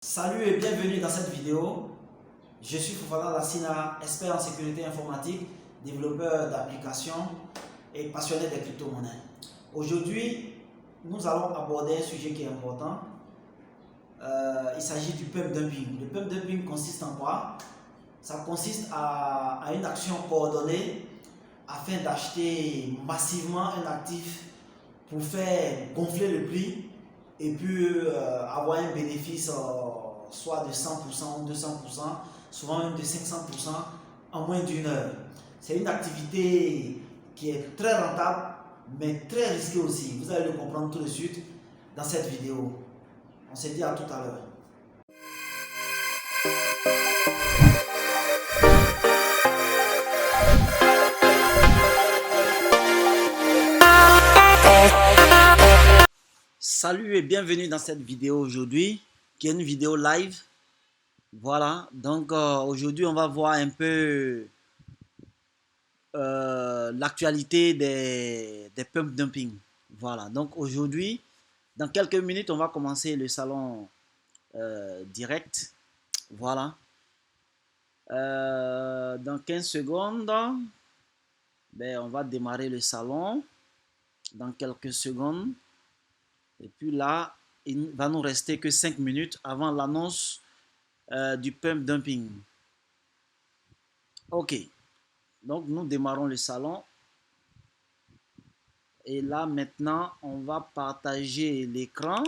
Salut et bienvenue dans cette vidéo. Je suis Fofana Lassina, expert en sécurité informatique, développeur d'applications et passionné des crypto-monnaies. Aujourd'hui, nous allons aborder un sujet qui est important. Il s'agit du pump dumping. Le pump dumping consiste en quoi? Ça consiste à une action coordonnée afin d'acheter massivement un actif pour faire gonfler le prix et puis avoir un bénéfice soit de 100% ou 200%, souvent même de 500% en moins d'une heure. C'est une activité qui est très rentable, mais très risquée aussi. Vous allez le comprendre tout de suite dans cette vidéo. On se dit à tout à l'heure. Salut et bienvenue dans cette vidéo aujourd'hui, qui est une vidéo live. Voilà, donc aujourd'hui on va voir un peu l'actualité des pump dumping. Voilà, donc aujourd'hui, dans quelques minutes, on va commencer le salon direct. Voilà. Dans 15 secondes, ben, on va démarrer le salon. Dans quelques secondes. Et puis là, il va nous rester que 5 minutes avant l'annonce du pump dumping. Ok, donc nous démarrons le salon. Et là maintenant, on va partager l'écran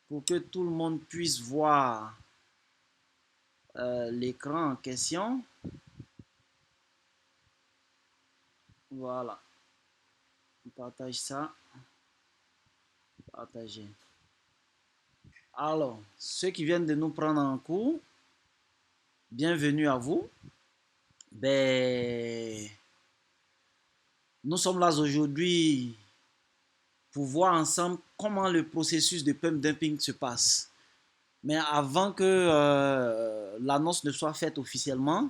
pour que tout le monde puisse voir l'écran en question. Voilà, on partage ça. Partager. Alors, ceux qui viennent de nous prendre en cours, bienvenue à vous. Ben, nous sommes là aujourd'hui pour voir ensemble comment le processus de pump dumping se passe. Mais avant que l'annonce ne soit faite officiellement,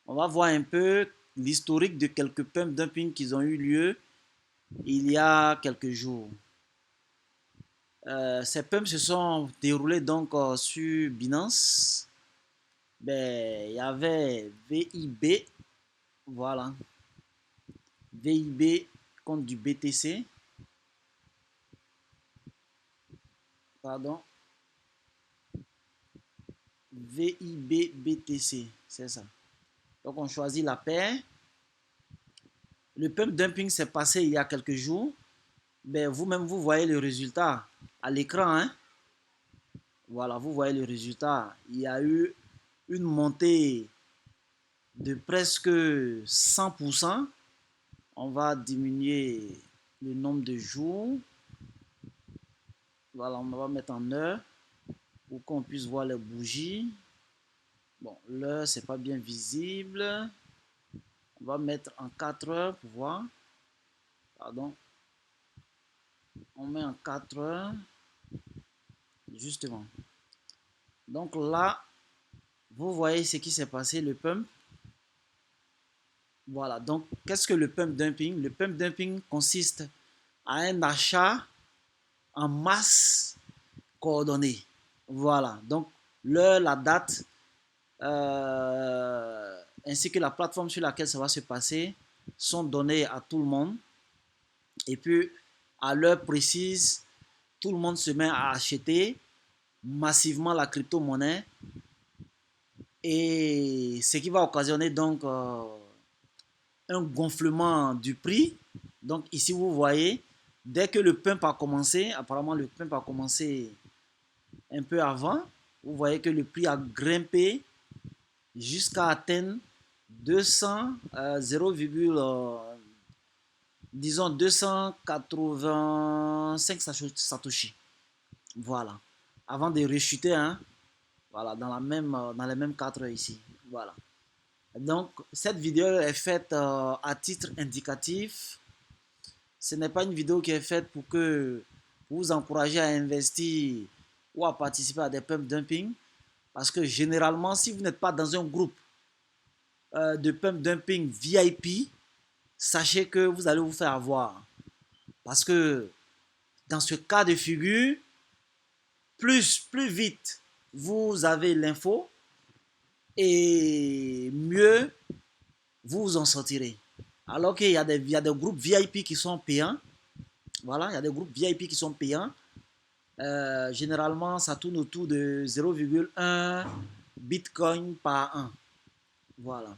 on va voir un peu l'historique de quelques pump dumping qui ont eu lieu il y a quelques jours. Ces pumps se sont déroulés donc sur Binance. Ben, il y avait VIB, voilà, VIB contre du BTC, pardon, VIB BTC, c'est ça. Donc on choisit la paire. Le pump dumping s'est passé il y a quelques jours. Ben, vous-même, vous voyez le résultat à l'écran. Hein? Voilà, vous voyez le résultat. Il y a eu une montée de presque 100%. On va diminuer le nombre de jours. Voilà, on va mettre en heure pour qu'on puisse voir les bougies. Bon, l'heure, c'est pas bien visible. On va mettre en 4 heures pour voir. Pardon. On met en 4 heures. Justement. Donc là, vous voyez ce qui s'est passé, le pump. Voilà, donc qu'est-ce que le pump dumping? Le pump dumping consiste à un achat en masse coordonné. Voilà, donc l'heure, la date, ainsi que la plateforme sur laquelle ça va se passer sont donnés à tout le monde. Et puis, à l'heure précise, tout le monde se met à acheter massivement la crypto-monnaie. Et ce qui va occasionner donc un gonflement du prix. Donc ici, vous voyez, dès que le pump a commencé, apparemment le pump a commencé un peu avant, vous voyez que le prix a grimpé jusqu'à atteindre 200, 0, disons 285 satoshi. Voilà. Avant de rechuter, hein, voilà, dans les mêmes 4 heures ici. Voilà. Donc, cette vidéo est faite à titre indicatif. Ce n'est pas une vidéo qui est faite pour vous encourager à investir ou à participer à des pump dumping. Parce que généralement, si vous n'êtes pas dans un groupe de pump dumping VIP, sachez que vous allez vous faire avoir. Parce que dans ce cas de figure, plus vite vous avez l'info et mieux vous vous en sortirez. Alors qu'il y a des groupes VIP qui sont payants. Voilà, il y a des groupes VIP qui sont payants. Généralement, ça tourne autour de 0,1 Bitcoin par an. Voilà.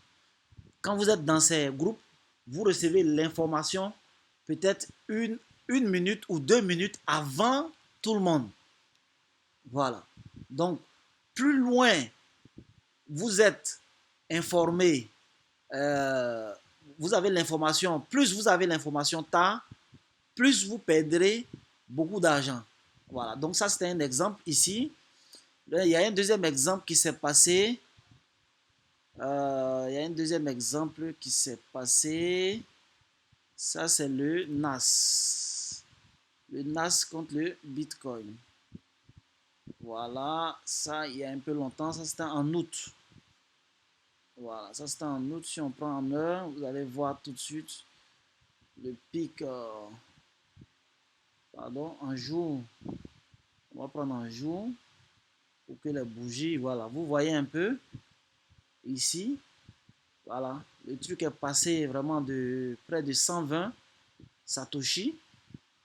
Quand vous êtes dans ces groupes, vous recevez l'information peut-être une minute ou 2 minutes avant tout le monde. Voilà. Donc, plus loin vous êtes informé, vous avez l'information, plus vous avez l'information tard, plus vous perdrez beaucoup d'argent. Voilà. Donc, ça, c'était un exemple ici. Là, il y a un deuxième exemple qui s'est passé. Il y a un deuxième exemple qui s'est passé. Ça, c'est le NAS. Le NAS contre le Bitcoin. Voilà, ça, il y a un peu longtemps, ça c'était en août. Voilà, ça c'était en août. Si on prend en heure, vous allez voir tout de suite le pic. Pardon, en jour. On va prendre un jour pour que les bougies, voilà, vous voyez un peu ici. Voilà, le truc est passé vraiment de près de 120 Satoshi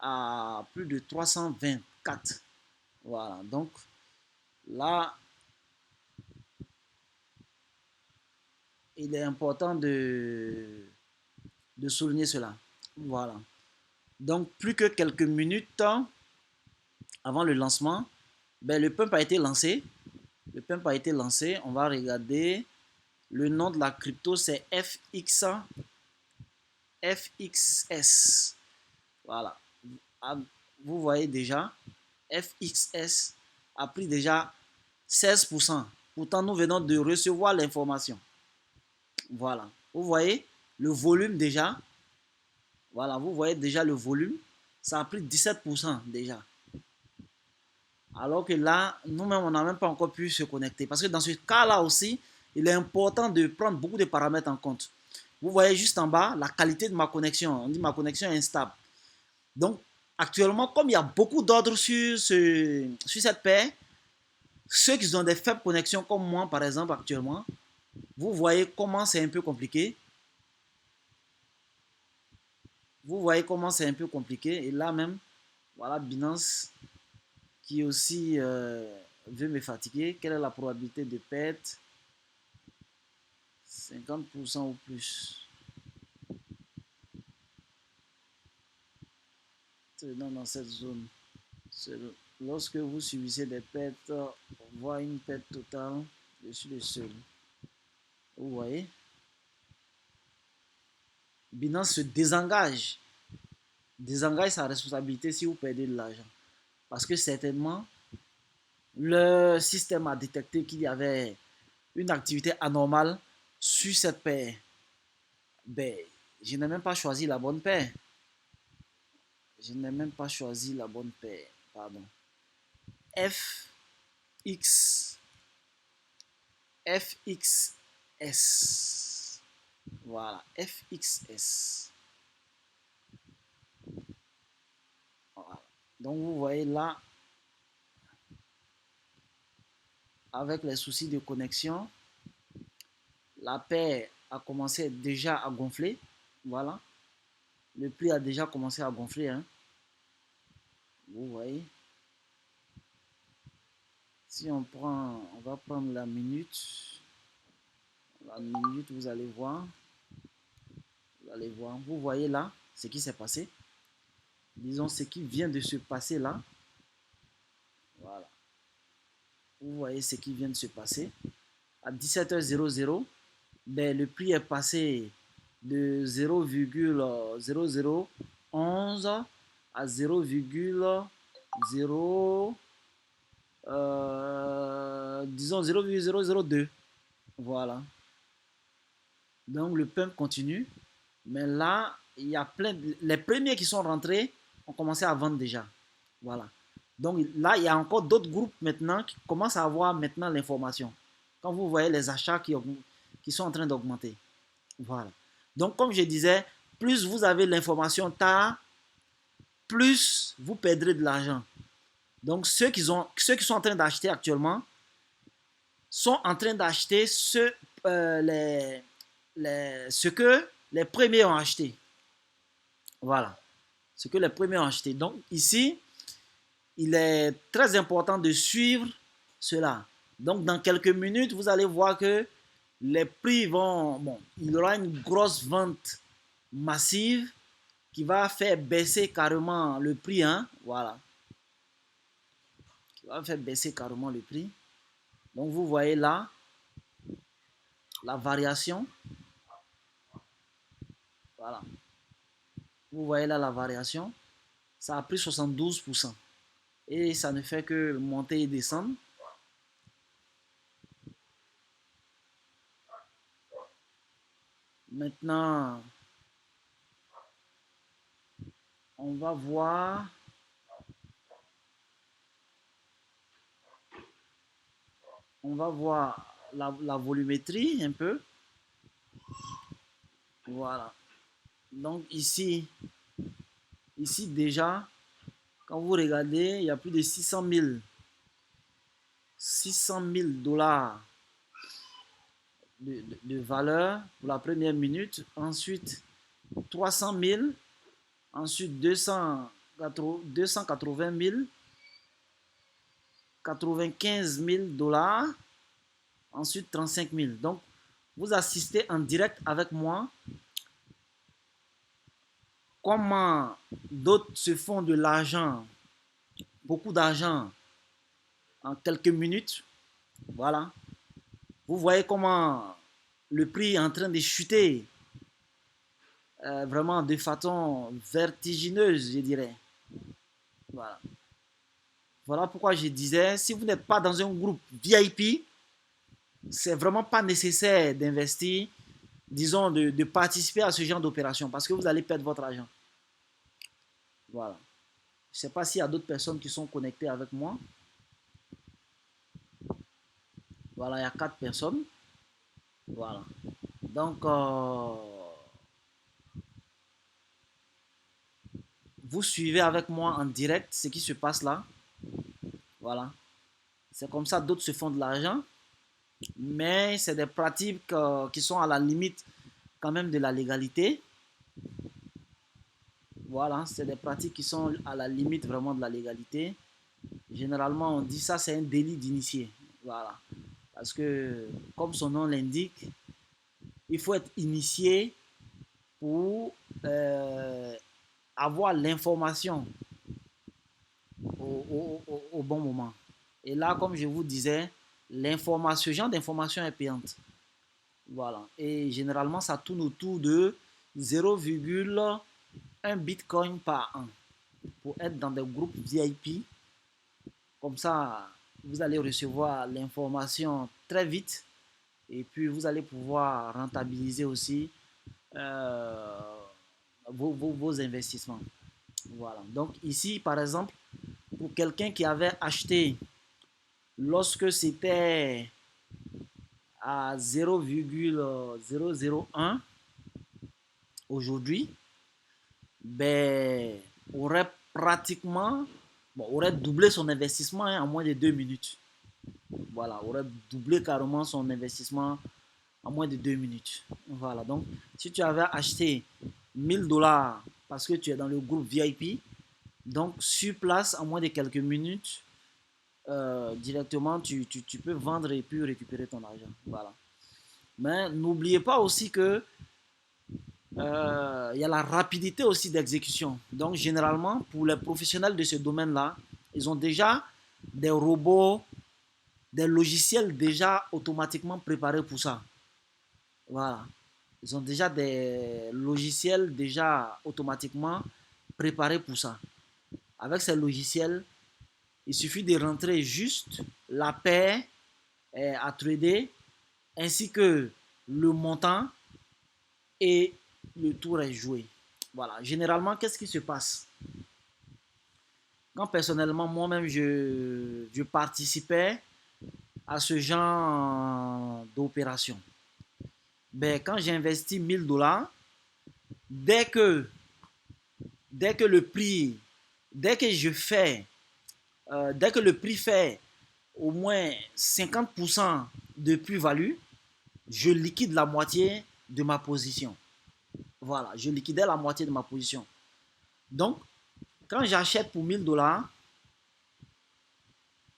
à plus de 324. Voilà, donc là, il est important de souligner cela. Voilà. Donc, plus que quelques minutes avant le lancement, ben, le pump a été lancé. Le pump a été lancé. On va regarder. Le nom de la crypto, c'est FXS. Voilà. Vous voyez déjà, FXS a pris déjà 16%. Pourtant, nous venons de recevoir l'information. Voilà. Vous voyez le volume déjà. Voilà, vous voyez déjà le volume. Ça a pris 17% déjà. Alors que là, nous-mêmes, on n'a même pas encore pu se connecter. Parce que dans ce cas-là aussi, il est important de prendre beaucoup de paramètres en compte. Vous voyez juste en bas la qualité de ma connexion. On dit ma connexion est instable. Donc, actuellement, comme il y a beaucoup d'ordres sur cette paire, ceux qui ont des faibles connexions comme moi, par exemple, actuellement, vous voyez comment c'est un peu compliqué. Vous voyez comment c'est un peu compliqué. Et là même, voilà Binance qui aussi veut me fatiguer. Quelle est la probabilité de perte? 50% ou plus. Dans cette zone. Lorsque vous subissez des pertes, voire une perte totale, je suis le seul. Vous voyez? Binance se désengage sa responsabilité si vous perdez de l'argent. Parce que certainement, le système a détecté qu'il y avait une activité anormale sur cette paire. Ben, je n'ai même pas choisi la bonne paire. Je n'ai même pas choisi la bonne paire. Pardon. FXS. Voilà, FXS. Voilà. Donc vous voyez là, avec les soucis de connexion, la paire a commencé déjà à gonfler. Voilà. Le prix a déjà commencé à gonfler. Hein. Vous voyez. Si on va prendre la minute. La minute, vous allez voir. Vous voyez là ce qui s'est passé. Disons ce qui vient de se passer là. Voilà. Vous voyez ce qui vient de se passer. À 17h00, ben, le prix est passé de 0,0011 à 0,0 disons 0,002. Voilà. Donc le pump continue. Mais là, il y a les premiers qui sont rentrés ont commencé à vendre déjà. Voilà. Donc là, il y a encore d'autres groupes maintenant qui commencent à avoir maintenant l'information. Quand vous voyez les achats qui sont en train d'augmenter. Voilà. Donc comme je disais, plus vous avez l'information tard, plus vous perdrez de l'argent. Donc, ceux qui sont en train d'acheter actuellement sont en train d'acheter ce que les premiers ont acheté. Voilà. Ce que les premiers ont acheté. Donc, ici, il est très important de suivre cela. Donc, dans quelques minutes, vous allez voir que les prix vont... Bon, il y aura une grosse vente massive qui va faire baisser carrément le prix. Hein? Voilà. Qui va faire baisser carrément le prix. Donc, vous voyez là la variation. Voilà. Vous voyez là la variation. Ça a pris 72%. Et ça ne fait que monter et descendre. Maintenant, on va voir la volumétrie un peu. Voilà. Donc ici déjà, quand vous regardez, il y a plus de 600 000 dollars de valeur pour la première minute. Ensuite, 300 000. Ensuite, 280 000. 95 000 dollars. Ensuite, 35 000. Donc, vous assistez en direct avec moi comment d'autres se font de l'argent, beaucoup d'argent en quelques minutes. Voilà. Vous voyez comment le prix est en train de chuter vraiment de façon vertigineuse, je dirais. Voilà. Voilà pourquoi je disais, si vous n'êtes pas dans un groupe VIP, c'est vraiment pas nécessaire d'investir, disons, de participer à ce genre d'opération parce que vous allez perdre votre argent. Voilà. Je ne sais pas s'il y a d'autres personnes qui sont connectées avec moi. Voilà, il y a 4 personnes. Voilà. Donc, vous suivez avec moi en direct ce qui se passe là. Voilà. C'est comme ça d'autres se font de l'argent. Mais c'est des pratiques qui sont à la limite quand même de la légalité. Voilà, c'est des pratiques qui sont à la limite vraiment de la légalité. Généralement, on dit ça, c'est un délit d'initié. Voilà. Parce que, comme son nom l'indique, il faut être initié pour avoir l'information au bon moment. Et là, comme je vous disais, l'information, ce genre d'information est payante. Voilà. Et généralement, ça tourne autour de 0,1 Bitcoin par an. Pour être dans des groupes VIP, comme ça, vous allez recevoir l'information très vite et puis vous allez pouvoir rentabiliser aussi vos investissements. Voilà. Donc ici, par exemple, pour quelqu'un qui avait acheté lorsque c'était à 0,001 aujourd'hui, ben, aurait pratiquement, bon, aurait doublé son investissement en moins de 2 minutes. Voilà, aurait doublé carrément son investissement en moins de 2 minutes. Voilà, donc si tu avais acheté 1000 dollars parce que tu es dans le groupe VIP, donc sur place, en moins de quelques minutes, directement, tu peux vendre et puis récupérer ton argent. Voilà. Mais n'oubliez pas aussi que il y a la rapidité aussi d'exécution. Donc, généralement, pour les professionnels de ce domaine-là, ils ont déjà des robots, des logiciels déjà automatiquement préparés pour ça. Voilà. Ils ont déjà des logiciels déjà automatiquement préparés pour ça. Avec ces logiciels, il suffit de rentrer juste la paire à trader ainsi que le montant et le tour est joué. Voilà. Généralement, qu'est-ce qui se passe? Quand personnellement, moi-même, je participais à ce genre d'opération, ben, quand j'ai investi 1000 dollars, dès que le prix, dès que je fais dès que le prix fait au moins 50% de plus-value, je liquide la moitié de ma position. Voilà, je liquidais la moitié de ma position. Donc, quand j'achète pour 1000 $,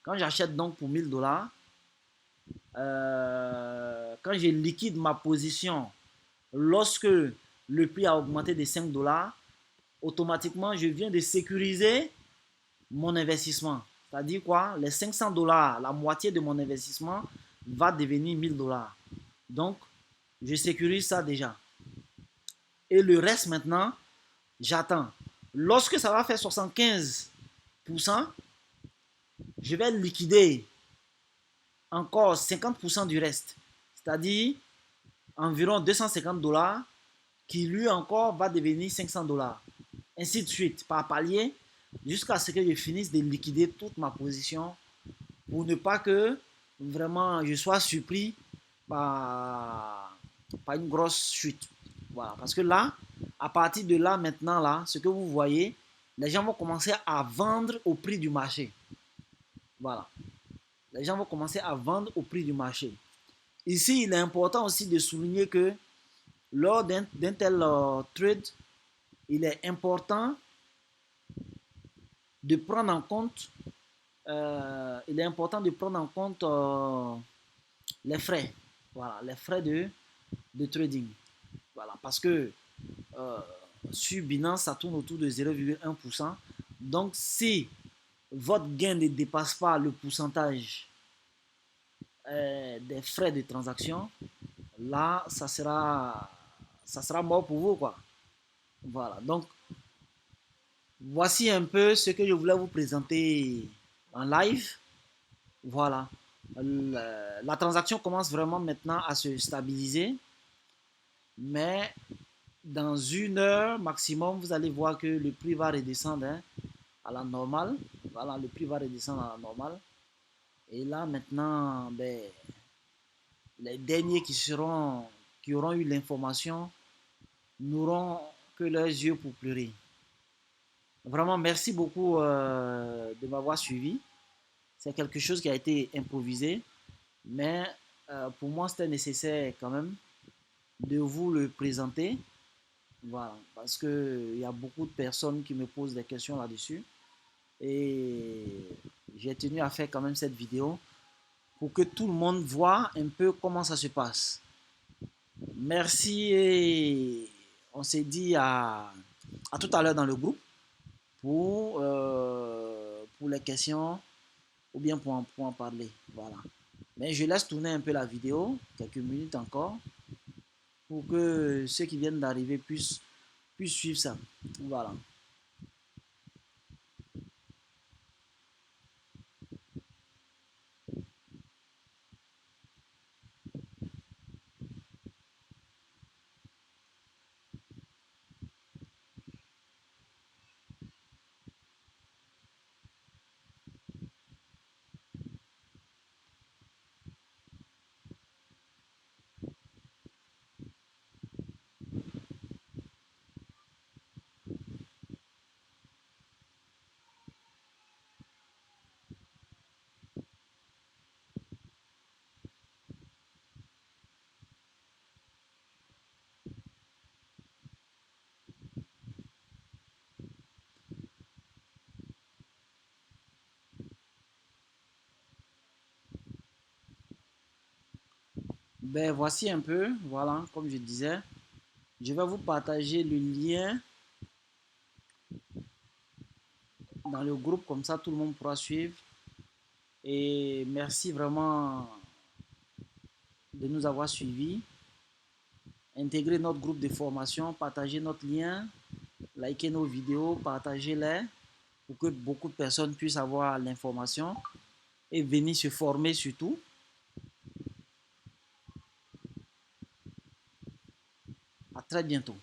quand j'achète donc pour 1000 $, quand je liquide ma position lorsque le prix a augmenté de 5 $, automatiquement, je viens de sécuriser mon investissement. C'est-à-dire quoi? Les 500 $, la moitié de mon investissement va devenir 1000 $. Donc, je sécurise ça déjà. Et le reste maintenant, j'attends. Lorsque ça va faire 75%, je vais liquider encore 50% du reste. C'est-à-dire environ 250 $, qui lui encore va devenir 500 $. Ainsi de suite, par palier, jusqu'à ce que je finisse de liquider toute ma position pour ne pas que vraiment je sois surpris par une grosse chute. Voilà, parce que là, à partir de là, maintenant, là, ce que vous voyez, les gens vont commencer à vendre au prix du marché. Voilà. Les gens vont commencer à vendre au prix du marché. Ici, il est important aussi de souligner que lors d'un tel trade, il est important de prendre en compte, les frais. Voilà, les frais de trading. Voilà, parce que sur Binance, ça tourne autour de 0,1%. Donc, si votre gain ne dépasse pas le pourcentage des frais de transaction, là, ça sera mort pour vous, quoi. Voilà, donc, voici un peu ce que je voulais vous présenter en live. Voilà, la transaction commence vraiment maintenant à se stabiliser, mais dans 1 heure maximum, vous allez voir que le prix va redescendre, hein, à la normale. Voilà, le prix va redescendre à la normale. Et là, maintenant, ben, les derniers qui auront eu l'information n'auront que leurs yeux pour pleurer. Vraiment, merci beaucoup de m'avoir suivi. C'est quelque chose qui a été improvisé, mais pour moi, c'était nécessaire quand même de vous le présenter. Voilà, parce qu'il y a beaucoup de personnes qui me posent des questions là-dessus. Et j'ai tenu à faire quand même cette vidéo pour que tout le monde voit un peu comment ça se passe. Merci et on s'est dit à tout à l'heure dans le groupe pour les questions ou bien pour en parler. Voilà. Mais je laisse tourner un peu la vidéo, quelques minutes encore, pour que ceux qui viennent d'arriver puissent suivre ça. Voilà. Ben voici un peu, voilà, comme je disais, je vais vous partager le lien dans le groupe, comme ça tout le monde pourra suivre. Et merci vraiment de nous avoir suivis. Intégrez notre groupe de formation, partagez notre lien, likez nos vidéos, partagez-les pour que beaucoup de personnes puissent avoir l'information et venir se former surtout. À très bientôt.